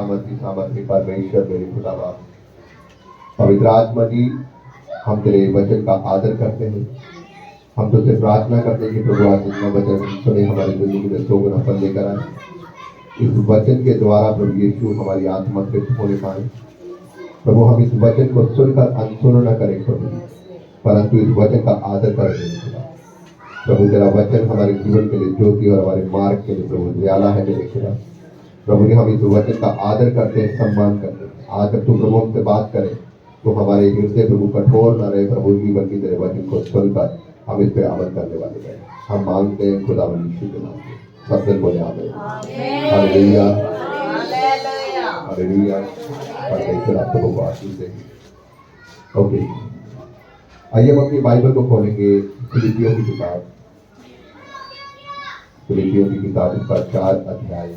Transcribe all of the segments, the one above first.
सामर्थी परमेश्वर मेरे खुदा बाप, पवित्र आत्मा जी, हम तेरे वचन का आदर करते हैं। हम तुझसे प्रार्थना करते हैं कि प्रभु आज इतना वचन सुने हमारी जिंदगी में 100 गुना फल लेकर आए। इस वचन के द्वारा प्रभु यीशु हमारी आत्मा तृप्त होने पाए। प्रभु हम इस वचन को सुनकर अनसुन न करें प्रभु, परंतु इस वचन का आदर करें। प्रभु तेरा वचन हमारे जीवन के लिए ज्योति और हमारे मार्ग के लिए प्रभु उजाला है मेरे खुदा। प्रभु जी हम इस वचन का आदर करते हैं, सम्मान करते हैं। आज जब तू प्रभु हमसे बात करे तो हमारे हृदय प्रभु कठोर न रहे प्रभु जी, बल्कि तेरे वचन को सुनकर हम इस पे अमल करने वाले हैं। हम मांगते हैं खुदा यीशु के नाम में, सब दिन बोले आमीन। Hallelujah hallelujah. परमेश्वर आप सबको आशीष दे। ओके, आइए हम अपनी बाइबल को खोलेंगे फिलिपियों की किताब, फिलिपियों की किताब इसका 4 अध्याय।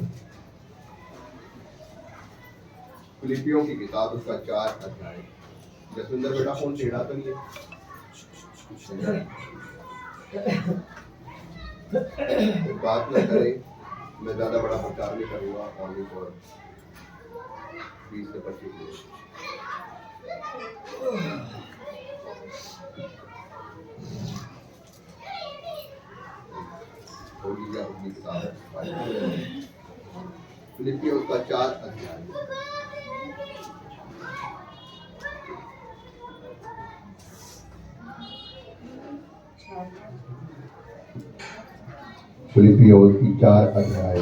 फिलिपियों की किताब उसका 4 अध्याय। जसविंदर बेटा फोन टेढ़ा तो नहीं है? बात न करे, मैं ज्यादा बड़ा प्रचार नहीं करूंगा। ऑनली फॉर 20 से 25 मिनट। अपनी किताब फिलिपियों का 4 अध्याय। फिलिपियों की 4 अध्याय।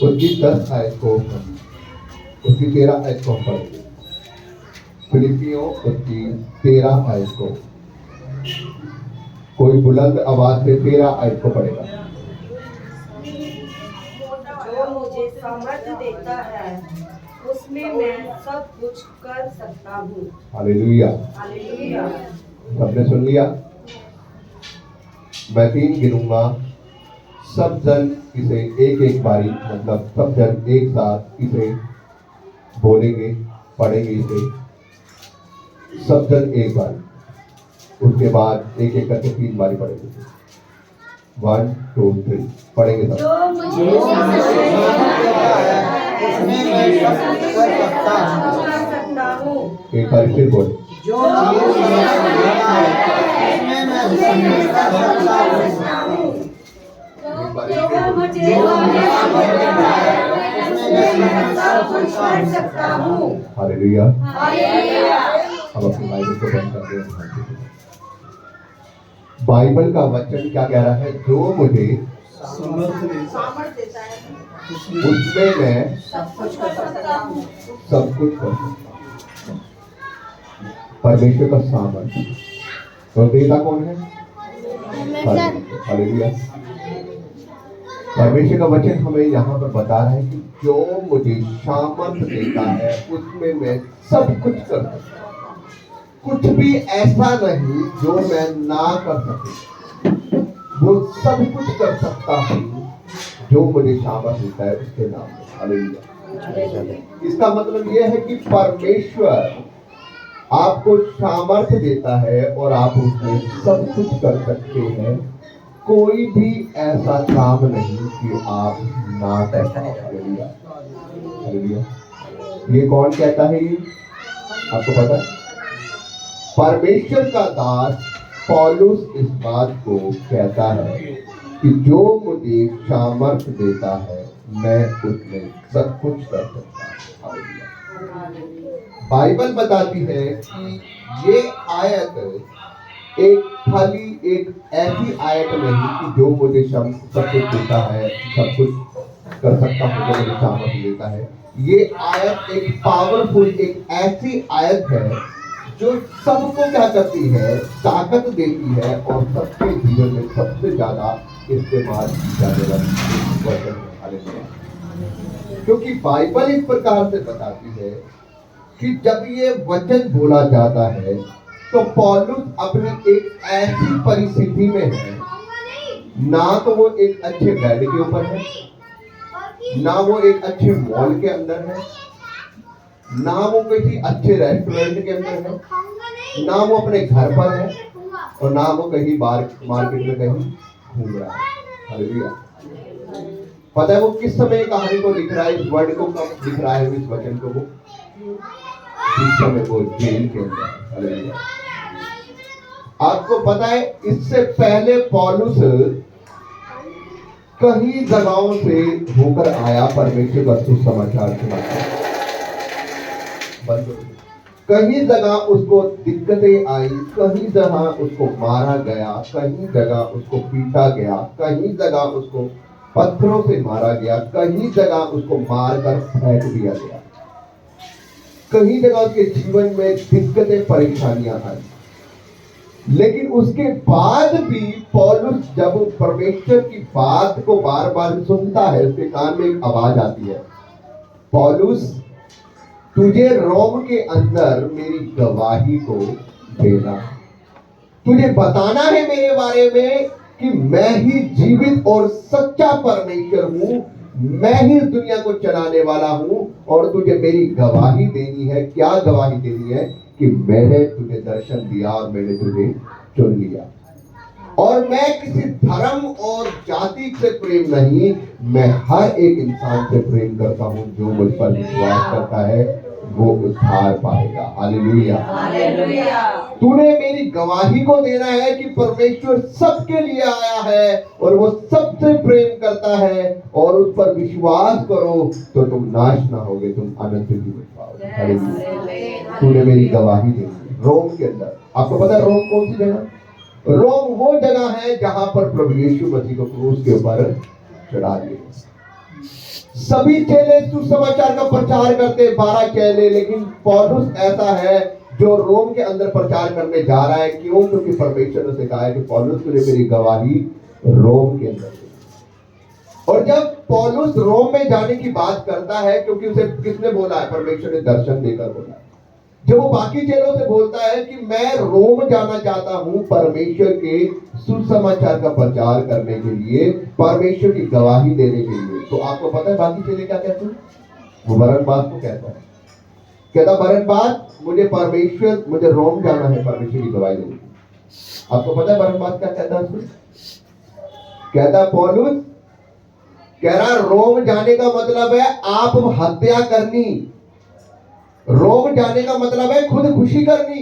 उसकी 10 आयत को, उसकी 13 आयत को हम पढ़ेंगे। फिलिपियों उसकी 13 आयत को, कोई बुलंद आवाज से 13 आयत को पढ़ेगा। जो मुझे सामर्थ्य देता है उसमें मैं सब कुछ कर सकता हूँ। Hallelujah hallelujah. सबने सुन लिया? मैं 3 गिनूंगा, सब जन इसे एक बारी, मतलब सब जन एक साथ इसे बोलेंगे, पढ़ेंगे इसे सब जन एक बारी। उसके बाद एक करके 3 बारी पढ़ेंगे। 1 2 3 पढ़ेंगे सब। जो मुझे सकता हूँ। एक बार फिर बोले। हालेलुया। अब अपनी बाइबल को बंद कर दें। बाइबल का वचन क्या कह रहा है? जो मुझे सामर्थ्य देता है उसमें मैं सब कुछ कर सकता हूँ। सब कुछ कर सकता हूँ। परमेश्वर का सामर्थ्य तो देता कौन है? हालेलुया। परमेश्वर का वचन हमें यहाँ पर बता रहा है कि जो मुझे सामर्थ्य देता है उसमें मैं सब कुछ कर सकता हूँ। कुछ भी ऐसा नहीं जो मैं ना कर सकूं, वो सब कुछ कर सकता हूँ जो मुझे सामर्थ्य देता है उसके नाम में। हालेलुया। इसका मतलब यह है कि परमेश्वर आपको सामर्थ्य देता है और आप उसमें सब कुछ कर सकते हैं। कोई भी ऐसा काम नहीं कि आप ना कर सकें। हालेलुया। ये कौन कहता है? ये आपको पता है? परमेश्वर का दास पौलुस इस बात को कहता है कि जो मुझे सामर्थ्य देता है मैं उसमें सब कुछ कर सकता हूँ। बाइबल बताती है कि ये आयत एक खाली एक ऐसी आयत नहीं कि जो मुझे सब कुछ देता है, सब कुछ कर सकता हूँ जो मुझे सामर्थ्य देता है। ये आयत एक पावरफुल, एक ऐसी आयत है जो सबको क्या करती है? ताकत देती है और सबके जीवन में सबसे ज्यादा इस्तेमाल की जाने वाली वचन है। क्योंकि बाइबल इस प्रकार से बताती है कि जब ये वचन बोला जाता है तो पौलुस अपनी एक ऐसी परिस्थिति में है, ना तो वो एक अच्छे बेड के ऊपर है, ना वो एक अच्छे मॉल के अंदर है, ना वो किसी अच्छे रेस्टोरेंट के अंदर है, ना वो अपने घर पर है, और ना वो कहीं मार्केट में कहीं घूम रहा है। हालेलुया। पता है वो किस समय कहानी को लिख रहा है, इस वर्ड को कब लिख रहा है, इस वचन को वो जिस समय वो जेल के अंदर। हालेलुया। आपको पता है इससे पहले पौलुस कई जगहों से होकर आया परमेश्वर का सुसमाचार सुनाता। कहीं जगह उसको दिक्कतें आई, कहीं जगह उसको मारा गया, कहीं जगह उसको पीटा गया, कहीं जगह उसको पत्थरों से मारा गया, कहीं जगह उसको मारकर फेंक दिया गया, कहीं जगह उसके जीवन में दिक्कतें परेशानियां आई। लेकिन उसके बाद भी पौलुस जब परमेश्वर की बात को बार बार सुनता है, उसके कान में एक आवाज आती है, पौलुस तुझे रोम के अंदर मेरी गवाही को देना, तुझे बताना है मेरे बारे में कि मैं ही जीवित और सच्चा परमेश्वर हूं, मैं ही दुनिया को चलाने वाला हूं, और तुझे मेरी गवाही देनी है। क्या गवाही देनी है? कि मैंने तुझे दर्शन दिया और मैंने तुझे चुन लिया, और मैं किसी धर्म और जाति से प्रेम नहीं, मैं हर एक इंसान से प्रेम करता हूं। जो मुझ पर विश्वास करता है वो उद्धार पाएगा। हालेलुया। हालेलुया। तूने मेरी गवाही को देना है कि परमेश्वर सबके लिए आया है और वो सबसे प्रेम करता है, और उस पर विश्वास करो तो तुम नाश ना होगे, तुम अनंत जीवन पाओगे। हालेलुया। तूने मेरी गवाही देनी है रोम के अंदर। आपको पता है रोम कौन सी जगह? रोम वो जगह है जहां पर प्रभु यीशु मसीह को क्रूस के ऊपर चढ़ा दिया। सभी चेले सुसमाचार का प्रचार करते, 12 चेले, लेकिन पौलुस ऐसा है जो रोम के अंदर प्रचार करने जा रहा है। क्यों? क्योंकि परमेश्वर ने कहा है कि पौलुस तुझे मेरी गवाही रोम के अंदर दे। और जब पौलुस रोम में जाने की बात करता है, क्योंकि उसे किसने बोला है? परमेश्वर ने दर्शन देकर बोला। जब वो बाकी चेलों से बोलता है कि मैं रोम जाना चाहता हूं परमेश्वर के सुसमाचार का प्रचार करने के लिए, परमेश्वर की गवाही देने के लिए, तो आपको पता है बाकी चेले क्या कहते हैं? वो बरनबास को कहता है, कहता बरनबास मुझे रोम जाना है परमेश्वर की गवाही देने। आपको पता है बरनबास क्या कहता है? कहता पौलुस कह रहा रोम जाने का मतलब है आप हत्या करनी, रोम जाने का मतलब है खुद खुशी करनी।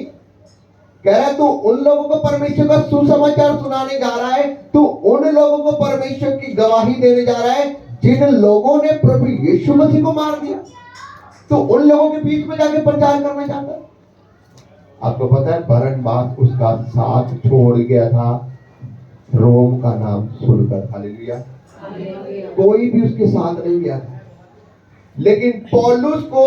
कह रहा है तू उन लोगों को परमेश्वर का सुसमाचार सुनाने जा रहा है, तू उन लोगों को परमेश्वर की गवाही देने जा रहा है जिन लोगों ने प्रभु यीशु मसीह को मार दिया, तो उन लोगों के बीच में जाके प्रचार करना चाहता है। आपको पता है बरनबास उसका साथ छोड़ गया था रोम का नाम सुनकर। हालेलुया। कोई भी उसके साथ नहीं गया था, लेकिन पौलुस को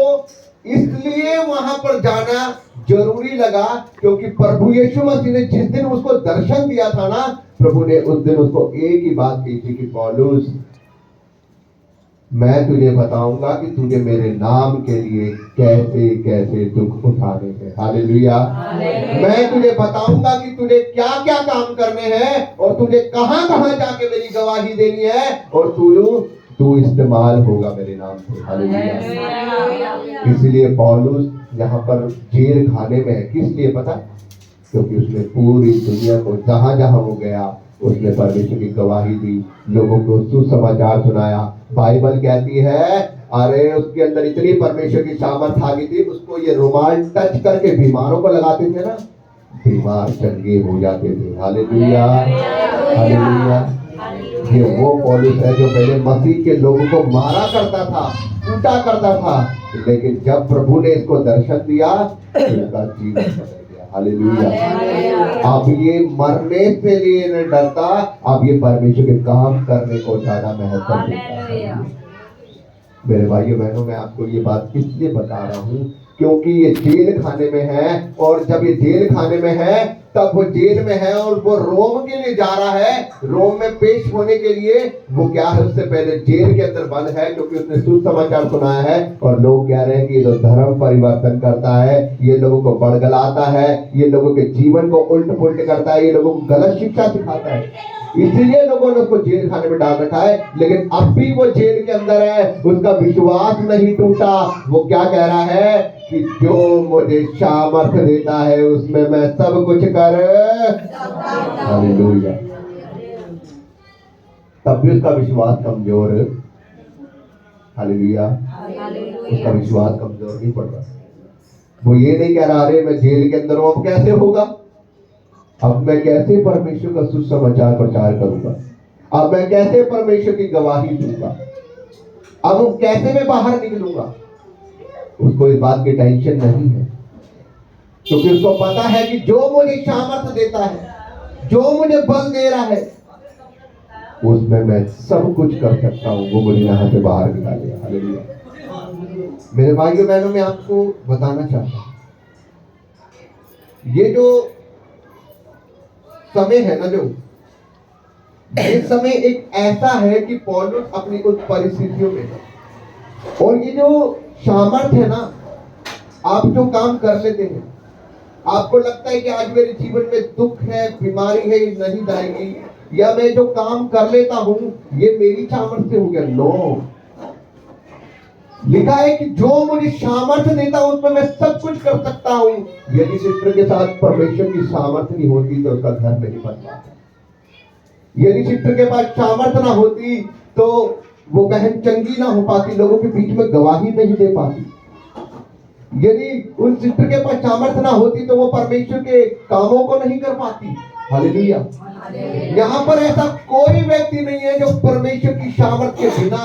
इसलिए वहां पर जाना जरूरी लगा क्योंकि प्रभु यीशु मसीह ने जिस दिन उसको दर्शन दिया था ना, प्रभु ने उस दिन उसको एक ही बात कही थी कि पौलुस मैं तुझे बताऊंगा कि तुझे मेरे नाम के लिए कैसे कैसे दुख उठाने हैं। हालेलुया। मैं तुझे बताऊंगा कि तुझे क्या क्या काम करने हैं और तुझे कहां कहां जाके मेरी गवाही देनी है, और तू इस्तेमाल होगा मेरे नाम से। हालेलुया। इसलिए पौलुस यहाँ पर जेल खाने में है। किस लिए पता? क्योंकि उसने पूरी दुनिया को जहां जहां वो गया उसने परमेश्वर की गवाही दी, लोगों को सुसमाचार सुनाया। बाइबल कहती है अरे उसके अंदर इतनी परमेश्वर की सामर्थ आ गई थी, उसको ये रुमाल टच करके बीमारों को लगाते थे ना, बीमार चंगे हो जाते थे। हालेलुया। हालेलुया। ये वो पौलुस है जो पहले मसीह के लोगों को मारा करता था, कूटा करता था, लेकिन जब प्रभु ने इसको दर्शन दिया इसका जीवन बदल गया। हालेलुया। अब ये मरने से लिए नहीं डरता, अब ये परमेश्वर के काम करने को ज्यादा महत्व देता है। मेरे भाइयों बहनों, मैं आपको ये बात इसलिए बता रहा हूँ क्योंकि ये जेल खाने में है, और जब ये जेल खाने में है तब वो जेल में है और वो रोम के लिए जा रहा है, रोम में पेश होने के लिए। वो क्या है, उससे पहले जेल के अंदर बंद है क्योंकि उसने सुसमाचार सुनाया है, और लोग कह रहे हैं कि ये तो धर्म परिवर्तन करता है, ये लोगों को बड़गलाता है, ये लोगों के जीवन को उल्ट पुल्ट करता है, ये लोगों को गलत शिक्षा सिखाता है, इसलिए लोगों ने उसको जेल खाने में डाल रखा है। लेकिन अब भी वो जेल के अंदर है, उसका विश्वास नहीं टूटा। वो क्या कह रहा है कि जो मुझे सामर्थ देता है उसमें मैं सब कुछ कर हालेलुया। तब भी उसका विश्वास कमजोर, हालेलुया, उसका विश्वास कमजोर नहीं पड़ रहा। वो ये नहीं कह रहा अरे मैं जेल के अंदर हूं, अब कैसे होगा, अब मैं कैसे परमेश्वर का सुसमाचार प्रचार करूंगा, अब मैं कैसे परमेश्वर की गवाही दूंगा, अब कैसे मैं बाहर निकलूंगा। उसको इस बात की टेंशन नहीं है, क्योंकि उसको पता है कि जो मुझे सामर्थ्य देता है, जो मुझे बल दे रहा है, उसमें मैं सब कुछ कर सकता हूं। वो मुझे यहाँ से बाहर निकालेगा। हालेलुया। मेरे भाइयों बहनों, मैं आपको बताना चाहता हूं, ये जो समय है ना, जो ये समय एक ऐसा है कि पौलुस अपनी उस परिस्थितियों में, और ये जो सामर्थ है ना, आप जो काम कर लेते हैं, आपको लगता है कि आज मेरे जीवन में दुख है, बीमारी है, ये नहीं जाएगी, या मैं जो काम कर लेता हूं ये मेरी सामर्थ्य हो गया। नो, लिखा है कि जो मुझे सामर्थ्य देता हूं उसमें मैं सब कुछ कर सकता हूं। यदि सिस्टर के साथ परमेश्वर की सामर्थ्य नहीं होती तो उसका घर नहीं बन पाता। यदि सिस्टर के पास सामर्थ्य ना होती तो वो बहन चंगी ना हो पाती, लोगों के बीच में गवाही नहीं दे पाती। यदि उन सिस्टर के पास सामर्थ्य ना होती तो वो परमेश्वर के कामों को नहीं कर पाती। हालेलुया। यहाँ पर ऐसा कोई व्यक्ति नहीं है जो परमेश्वर की सामर्थ्य के बिना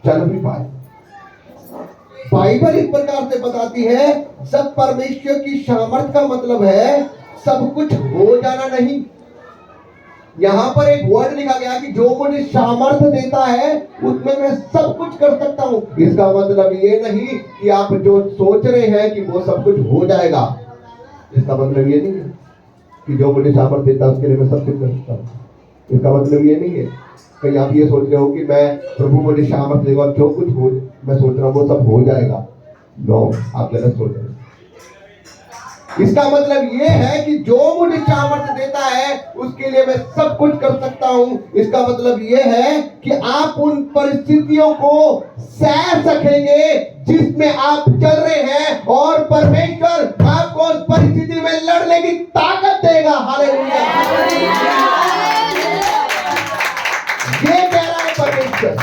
चल भी पाए। बाइबल इस प्रकार से बताती है, सब परमेश्वर की सामर्थ्य का मतलब है सब कुछ हो जाना नहीं। यहाँ पर एक वर्ड लिखा गया कि जो मुझे सामर्थ्य देता है उसमें मैं सब कुछ कर सकता हूँ। इसका मतलब ये नहीं कि आप जो सोच रहे हैं कि वो सब कुछ हो जाएगा। इसका मतलब ये नहीं है कि जो मुझे सामर्थ्य देता है उसके लिए मैं सब कुछ कर सकता हूँ। इसका मतलब ये नहीं है कहीं आप ये सोच रहे हो कि मैं प्रभु मुझे सामर्थ्य देगा और जो कुछ हो मैं सोच रहा हूँ वो सब हो जाएगा। नो, आप गलत सोच रहे हो। इसका मतलब ये है कि जो मुझे सामर्थ्य देता है उसके लिए मैं सब कुछ कर सकता हूं। इसका मतलब ये है कि आप उन परिस्थितियों को सह सकेंगे जिसमें आप चल रहे हैं, और परमेश्वर आपको उस परिस्थिति में लड़ने की ताकत देगा। हालेलुया। ये कह रहा है परमेश्वर।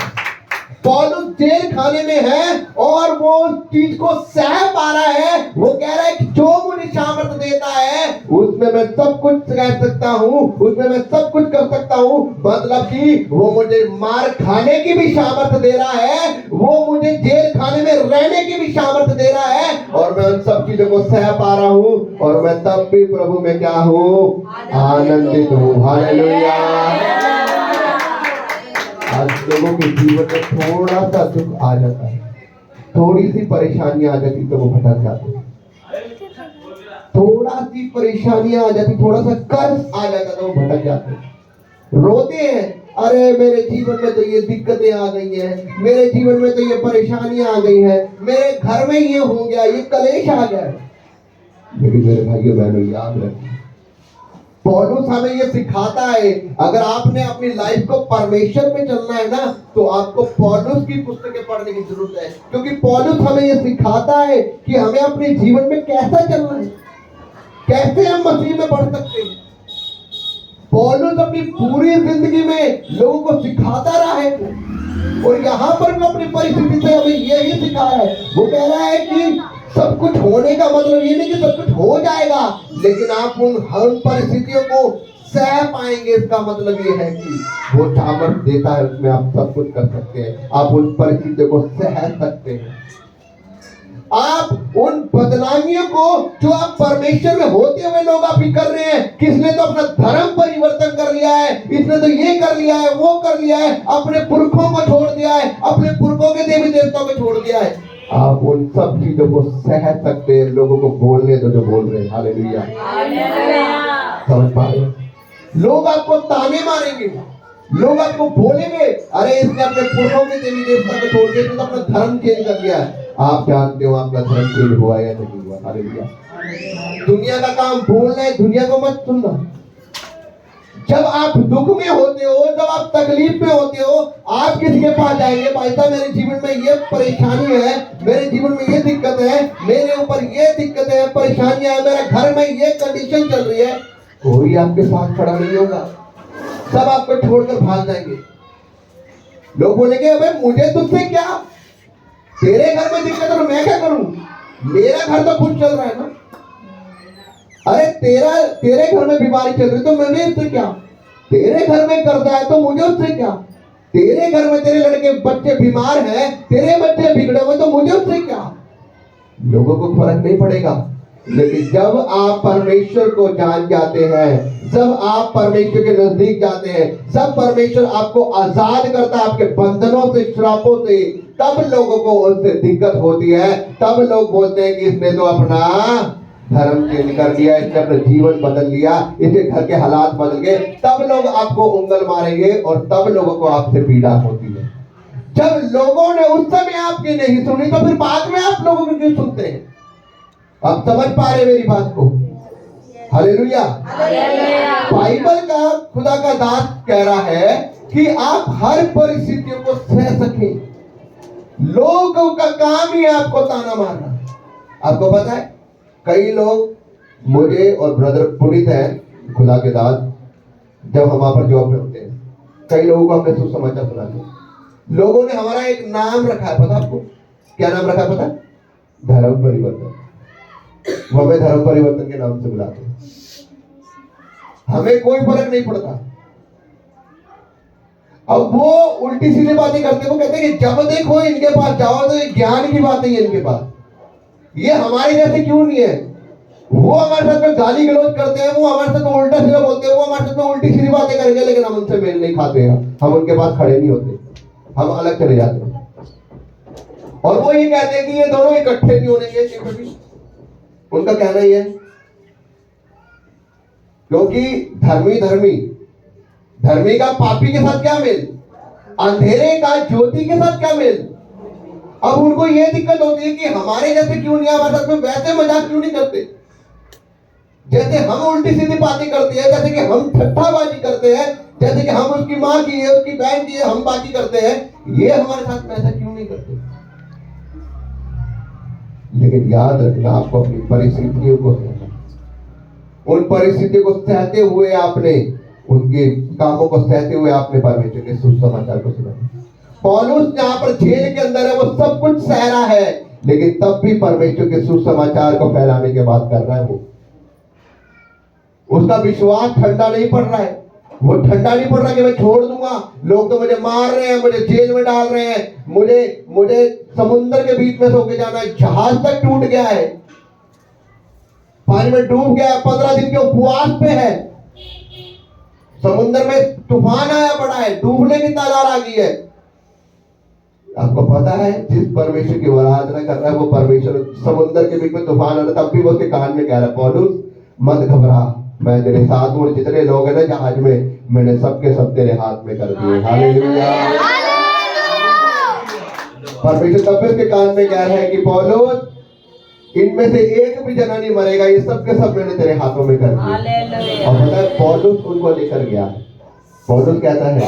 पौलुस जेल खाने में है और वो उस चीज को सह पा रहा है। वो कह रहा है कि जो मुझे सामर्थ्य देता है उसमें मैं सब कुछ कर सकता हूँ, उसमें मैं सब कुछ कर सकता हूँ। मतलब कि वो मुझे मार खाने की भी सामर्थ्य दे रहा है, वो मुझे जेल खाने में रहने की भी सामर्थ्य दे रहा है, और मैं उन सब चीजों को सह पा रहा हूँ, और मैं तब भी प्रभु में क्या हूँ, आनंदित हूँ। हालेलुया। आज लोगों के जीवन में थोड़ा सा दुख आ जाता है, थोड़ी सी परेशानी आ जाती तो वो भटक जाते हैं, थोड़ा सी परेशानियां आ जाती, थोड़ा सा कर्ज आ जाता तो वो भटक जाते हैं, रोते हैं, अरे मेरे जीवन में तो ये दिक्कतें आ गई हैं, मेरे जीवन में तो ये परेशानियां आ गई हैं, मेरे घर में ये हो गया, ये कलेश आ गया। लेकिन मेरे भाइयों बहनों, याद रखिए, पौलुस हमें ये सिखाता है, अगर आपने अपनी लाइफ को परमेश्वर में चलना है ना, तो आपको पौलुस की पुस्तकें पढ़ने की जरूरत है, क्योंकि पौलुस हमें ये सिखाता है कि हमें अपने जीवन में कैसा चलना है, कैसे हम मसीह में बढ़ सकते हैं। पौलुस अपनी पूरी जिंदगी में लोगों को सिखाता रहा है, और यहाँ पर भी अपनी परिस्थिति से हमें यही सिखाया है। वो कह रहा है कि सब कुछ होने का मतलब ये नहीं कि सब कुछ हो जाएगा, लेकिन आप उन हर परिस्थितियों को सह पाएंगे। इसका मतलब ये है कि वो सामर्थ्य देता है, उसमें आप सब कुछ कर सकते हैं, आप उन परिस्थितियों को सह सकते हैं। आप उन बदनामियों को जो आप परमेश्वर में होते हुए लोग आप ही कर रहे हैं, किसने तो अपना धर्म परिवर्तन कर लिया है, इसने तो ये कर लिया है, वो कर लिया है, अपने पुरखों को छोड़ दिया है, अपने पुरखों के देवी देवताओं को छोड़ दिया है, आप उन सब चीजों को सह सकते हैं। लोगों को बोलने दो जो बोल रहे हैं। हालेलुया। समझ पा रहे? लोग आपको ताने मारेंगे, लोग आपको बोलेंगे, अरे इसने अपने पुरखों के देवी देवता को छोड़ दिया, इसने अपना धर्म चेंज कर लिया है। आप जानते हो आपका धर्म चेंज हुआ या नहीं हुआ। हालेलुया। दुनिया का काम बोलना है, दुनिया को मत सुनना। जब आप दुख में होते हो, जब आप तकलीफ में होते हो, आप किसी के पास जाएंगे, भाई साहब मेरे जीवन में ये परेशानी है, मेरे जीवन में ये दिक्कत है, मेरे ऊपर ये दिक्कत है, परेशानियां है, मेरे घर में ये कंडीशन चल रही है, कोई आपके साथ खड़ा नहीं होगा, सब आपको छोड़कर भाग जाएंगे। लोग बोलेंगे अबे मुझे तुझसे क्या, तेरे घर में दिक्कत है तो मैं क्या करूं, मेरा घर तो खुद चल रहा है ना। अरे तेरे घर में बीमारी चल रही तो मैंने इससे क्या, तेरे घर में कर्जा है तो मुझे उससे क्या, तेरे घर में तेरे लड़के बच्चे बीमार हैं, तेरे बच्चे बिगड़े हुए तो मुझे उससे क्या। लोगों को फर्क नहीं पड़ेगा, लेकिन जब आप परमेश्वर को जान जाते हैं, जब आप परमेश्वर के नजदीक जाते हैं, जब परमेश्वर आपको आजाद करता है आपके बंधनों से, श्रापों से, तब लोगों को उससे दिक्कत होती है। तब लोग बोलते हैं कि इसने तो अपना धर्म चेंज कर दिया, इसने अपना जीवन बदल लिया, इसके घर के हालात बदल गए। तब लोग आपको उंगल मारेंगे और तब लोगों को आपसे पीड़ा होती है। जब लोगों ने उस समय आपकी नहीं सुनी तो फिर बाद में आप लोगों को क्यों सुनते हैं? आप समझ पा रहे मेरी बात को? हालेलुया। बाइबल का खुदा का दास कह रहा है कि आप हर परिस्थितियों को सह सकें। लोगों का काम ही आपको ताना मारना। आपको पता है कई लोग, मुझे और ब्रदर पुनीत हैं खुदा के दास, जब हम वहां पर जॉब में होते हैं, कई लोगों को हमने सुसमाचार सुनाते। लोगों ने हमारा एक नाम रखा है, पता आपको क्या नाम रखा है? पता, धर्म परिवर्तन। वो हमें धर्म परिवर्तन के नाम से बुलाते हैं। हमें कोई फर्क नहीं पड़ता। अब वो उल्टी सीधी बातें करते हैं। वो कहते हैं कि जब देखो इनके पास जाओ तो ये ज्ञान की बातें है इनके पास, ये हमारे जैसे क्यों नहीं है। वो हमारे साथ में गाली गलौज करते हैं, वो हमारे साथ में उल्टा सीधा बोलते हैं, वो हमारे साथ में उल्टी सीधी बातें करेंगे, लेकिन हम उनसे मेल नहीं खाते हैं, हम उनके पास खड़े नहीं होते, हम अलग चले जाते हैं। और वो ये कहते हैं कि ये दोनों इकट्ठे नहीं होने, उनका कहना ही है। क्योंकि धर्मी का पापी के साथ क्या मेल, अंधेरे का ज्योति के साथ क्या मेल। अब उनको ये दिक्कत होती है कि हमारे जैसे क्यों नहीं, हमारे साथ में वैसे मजाक क्यों नहीं करते, जैसे हम उल्टी सीधी बातें करते हैं, जैसे कि हम ठट्ठाबाजी करते हैं, जैसे कि हम उसकी माँ की है, उसकी बहन की है, हम बाकी करते हैं, ये हमारे साथ में ऐसा क्यों नहीं करते। लेकिन याद रखना, आपको अपनी परिस्थितियों को सहना, उन परिस्थितियों को सहते हुए आपने, उनके कामों को सहते हुए आपने परमेश्वर के सुसमाचार को सुना। पौलुस जहां पर जेल के अंदर है, वो सब कुछ सह रहा है, लेकिन तब भी परमेश्वर के सुसमाचार को फैलाने के बात कर रहा है। वो उसका विश्वास ठंडा नहीं पड़ रहा है। वो ठंडा नहीं पड़ रहा कि मैं छोड़ दूंगा, लोग तो मुझे मार रहे हैं, मुझे जेल में डाल रहे हैं, मुझे समुद्र के बीच में होके जाना है, जहाज तक टूट गया है, पानी में डूब गया, 15 दिन के उपवास पे है, समुद्र में तूफान आया पड़ा है, डूबने की तादाद आ गई है। आपको पता है जिस परमेश्वर की आराधना कर रहा है वो परमेश्वर समुद्र के बीच में तूफान आना, तब भी वो उसके कान में कह रहा है, पौलुस मत घबरा, मैं तेरे साथ हूं, जितने लोग हैं ना जहाज में, मैंने सबके सब तेरे हाथ में कर दिए। हालेलुया। परमेश्वर तब भी उसके कान में कह रहा है कि पौलुस इनमें से एक भी जना नहीं मरेगा, ये सबके सब मैंने तेरे हाथों में कर दिए। और पता है पौलुस उनको लेकर गया। पौलुस कहता है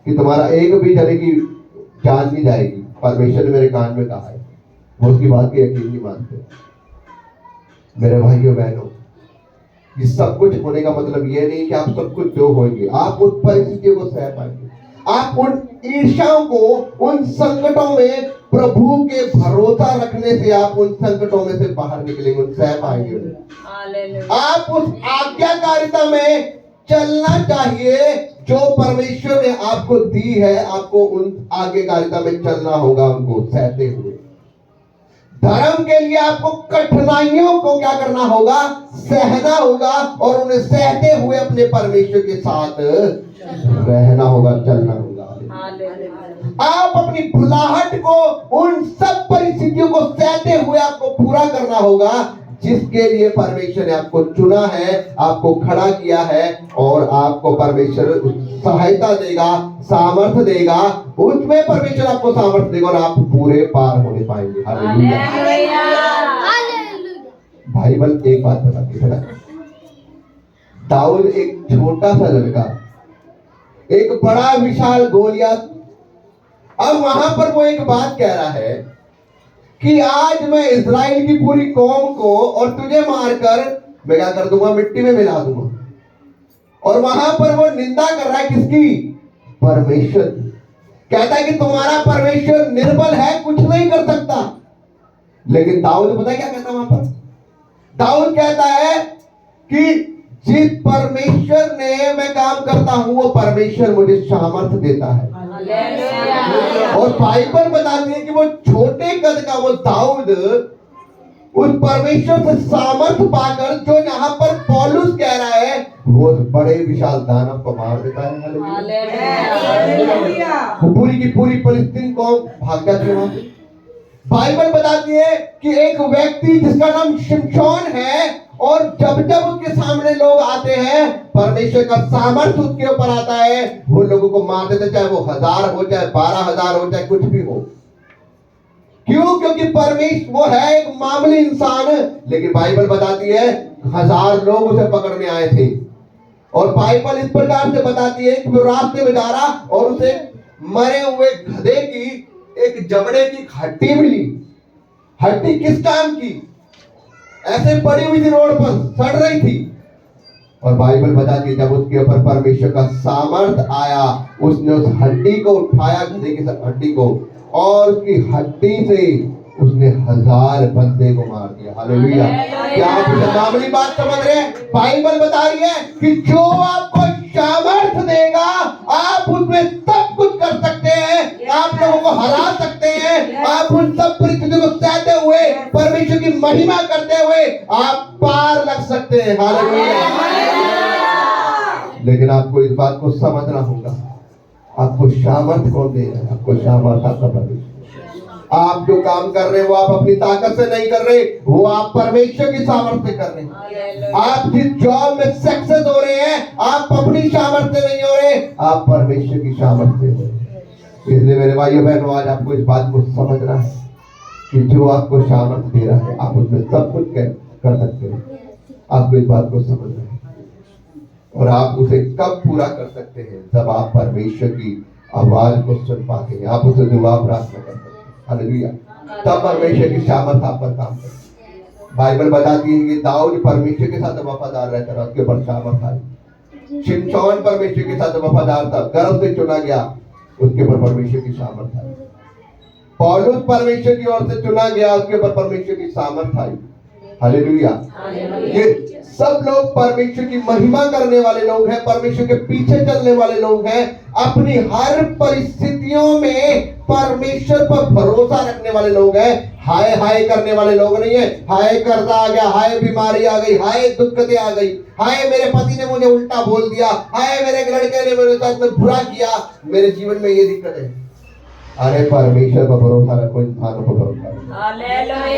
कि तुम्हारा एक भी जने की जान नहीं जाएगी, परमेश्वर ने मेरे कान में कहा है। वो उसकी बात के यकीन नहीं मानते। मेरे भाइयों बहनों, ये सब कुछ होने का मतलब ये नहीं कि आप सब कुछ जो होंगे, आप उन परिस्थितियों को सह पाएंगे, आप उन ईर्ष्याओं को, उन संकटों में प्रभु के भरोसा रखने से आप उन संकटों में से बाहर निकलेंगे, उन सह पाएंगे। आप उस आज्ञाकारिता में चलना चाहिए जो परमेश्वर ने आपको दी है, आपको उन आज्ञाकारिता में चलना होगा, उनको सहते हुए। धर्म के लिए आपको कठिनाइयों को क्या करना होगा, सहना होगा, और उन्हें सहते हुए अपने परमेश्वर के साथ रहना होगा, चलना होगा। आप अपनी भुलाहट को, उन सब परिस्थितियों को सहते हुए आपको पूरा करना होगा जिसके लिए परमेश्वर ने आपको चुना है, आपको खड़ा किया है, और आपको परमेश्वर सहायता देगा, सामर्थ्य देगा, उसमें परमेश्वर आपको सामर्थ्य देगा और आप पूरे पार होने पाएंगे। हालेलुया। बाइबल एक बात बताती है, दाऊद एक छोटा सा लड़का, एक बड़ा विशाल गोलियत। अब वहां पर वो एक बात कह रहा है कि आज मैं इस्राएल की पूरी कौम को और तुझे मारकर मैं क्या कर दूंगा, मिट्टी में मिला दूंगा। और वहां पर वो निंदा कर रहा है किसकी? परमेश्वर। कहता है कि तुम्हारा परमेश्वर निर्बल है, कुछ नहीं कर सकता। लेकिन दाऊद पता है क्या कहता है वहां पर? दाऊद कहता है कि जिस परमेश्वर ने मैं काम करता हूं वो परमेश्वर मुझे सामर्थ देता है। और बाइबल बताती है कि वो छोटे कद का वो दाऊद उस परमेश्वर से सामर्थ पाकर, जो यहाँ पर पौलुस कह रहा है, वो बड़े विशाल दानव को मार देता है। हालेलुया। वो पूरी की पूरी फिलिस्तीन कौम भाग जाती है वहां से। बाइबल बताती है कि एक व्यक्ति जिसका नाम शिमशोन है, और जब जब उसके सामने लोग आते हैं, परमेश्वर का सामर्थ उसके ऊपर आता है, वो लोगों को मार देते, चाहे वो 1000 हो, चाहे 12,000 हो, चाहे कुछ भी हो। क्यों? क्योंकि परमेश्वर वो है एक मामूली इंसान। लेकिन बाइबल बताती है 1000 लोग उसे पकड़ने आए थे। और बाइबल इस प्रकार से बताती है कि वो रास्ते में जा रहा और उसे मरे हुए गधे की एक जबड़े की हड्डी मिली। हड्डी किस काम की? ऐसे पड़ी हुई थी रोड पर, सड़ रही थी। और बाइबल बताती है जब उसके ऊपर परमेश्वर का सामर्थ आया, उसने उस हड्डी को उठाया, गधे की हड्डी को, और उसकी हड्डी से उसने 1000 बंदे को मार दिया। हालेलुया। क्या आप इसे मामूली बात समझ रहे हैं? बाइबल बता रही है कि जो आपको सामर्थ देगा, आप उसमें सब कुछ कर सकते हैं, आप लोगों को हरा सकते हैं, आप उन सब परिस्थितियों को सहते हुए परमेश्वर की महिमा करते हुए आप पार लग सकते हैं। हालेलुया। लेकिन आपको इस बात को समझना होगा, आपको सामर्थ कौन दे रहा है? आपको सामर्थ आपका परमेश्वर। आप जो काम कर रहे हैं वो आप अपनी ताकत से नहीं कर रहे, वो आप परमेश्वर की सामर्थ से कर रहे हैं। आप जिस जॉब में सक्सेस हो रहे हैं, आप अपनी सामर्थ से नहीं हो रहे, आप परमेश्वर की सामर्थ से हो रहे। इसलिए मेरे भाइयों बहनों, आज आपको इस बात को समझना है कि जो आपको सामर्थ दे रहा है, आप उसमें सब कुछ कर सकते हैं। आपको इस बात को समझना है। और आप उसे कब पूरा कर सकते हैं? जब आप परमेश्वर की आवाज को सुन पाते हैं, आप उसे दुआ प्रार्थना कर सकते हैं। हालेलुया। तब परमेश्वर की सामर्थ आप पर काम करती। बाइबल बताती है कि दाऊद परमेश्वर के साथ वफादार रहता रहा, उसके ऊपर सामर्थ आई। शिमशोन परमेश्वर के साथ वफादार था, गर्व से चुना गया, उसके ऊपर परमेश्वर की सामर्थ आई। पौलुस परमेश्वर की ओर से चुना गया, उसके ऊपर परमेश्वर की सामर्थ आई। हालेलुया। ये सब लोग परमेश्वर की महिमा करने वाले लोग हैं, परमेश्वर के पीछे चलने वाले लोग हैं, अपनी हर परिस्थितियों में परमेश्वर पर भरोसा रखने वाले लोग हैं। हाय हाय करने वाले लोग नहीं है। हाय कर्जा आ गया, हाय बीमारी आ गई, हाय दिक्कतें आ गई, हाय मेरे पति ने मुझे उल्टा बोल दिया, हाय मेरे लड़के ने मेरे साथ में बुरा किया, मेरे जीवन में ये दिक्कत है। अरे परमेश्वर पर भरोसा रखो, इंसानों पर भरोसा रखो।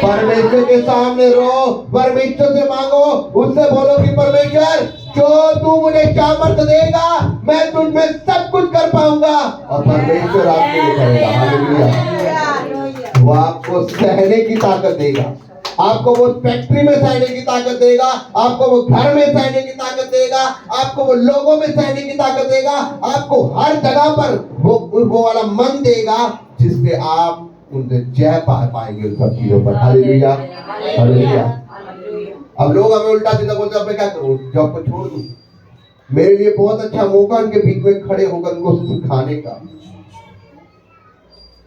परमेश्वर के सामने रो, परमेश्वर से मांगो, उससे बोलो कि परमेश्वर जो तू मुझे सामर्थ देगा, मैं तुझ में सब कुछ कर पाऊंगा। और परमेश्वर आपके लिए करेगा। हालेलुया। वो आपको सहने की ताकत देगा, आपको वो फैक्ट्री में सहने की ताकत देगा, आपको वो घर में सहने की ताकत देगा, आपको वो लोगों में सहने की ताकत देगा, आपको हर जगह पर वो वाला मन देगा जिससे आप उनसे जय पा पाएंगे उन सब चीजों पर। हालेलुया। हालेलुया। अब लोग हमें उल्टा सीधा बोलते हैं, मैं क्या करूं, जॉब को छोड़ दूं? मेरे लिए बहुत अच्छा मौका उनके बीच में खड़े होकर उनको सिखाने का,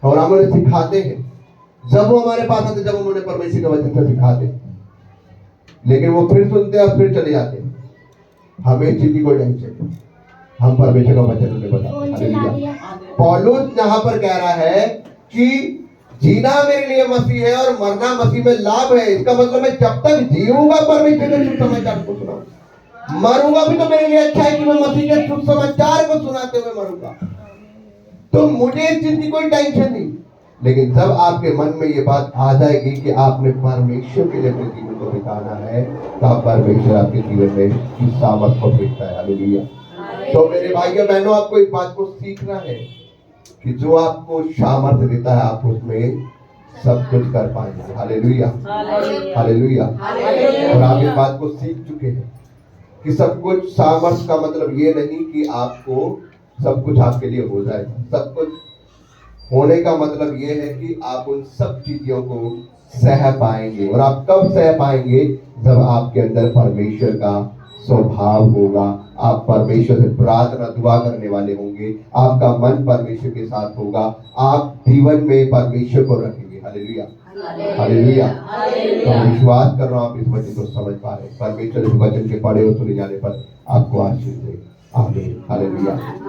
और हम उन्हें सिखाते हैं। जब वो हमारे पास आते, जब हम उन्हें परमेश्वर का वचन सिखाते, लेकिन वो फिर सुनते हैं और फिर चले जाते हैं। हमें इस चीज की कोई टेंशन नहीं, हम परमेश्वर का वचन उन्हें बताते हैं। पौलुस यहाँ पर कह रहा है कि जीना मेरे लिए मसीह है और मरना मसीह में लाभ है। इसका मतलब मैं जब तक जीऊंगा परमेश्वर के शुभ समाचार को सुनाऊंगा, मरूंगा भी तो मेरे लिए अच्छा है कि मैं मसीह के शुभ समाचार को सुनाते हुए मरूंगा। तो मुझे इस चीज की कोई टेंशन नहीं। लेकिन जब आपके मन में ये बात आ जाएगी कि आपने परमेश्वर के लिए अपने जीवन को बिताना है, तब परमेश्वर आपके जीवन में इस सामर्थ को भेजता है। हालेलुया। तो मेरे भाइयों बहनों, आपको इस बात को सीखना है कि जो आपको सामर्थ देता है, आप उसमें सब कुछ कर पाएंगे। हालेलुया। हालेलुया। और आप इस बात को सीख चुके हैं। कि सब कुछ सामर्थ का मतलब ये नहीं कि आपको सब कुछ आपके लिए हो जाए। सब कुछ होने का मतलब ये है कि आप उन सब चीजों को सह पाएंगे। और आप कब सह पाएंगे? जब आपके अंदर परमेश्वर का स्वभाव होगा, आप परमेश्वर से प्रार्थना दुआ करने वाले होंगे, आपका मन परमेश्वर के साथ होगा, आप जीवन में परमेश्वर को रखेंगे। Hallelujah, hallelujah. तो मैं विश्वास कर रहा हूं आप इस वचन को समझ पा रहे हैं। परमेश्वर इस वचन के पढ़े और सुने जाने पर आपको आशीष दे। आमीन, हालेलुया।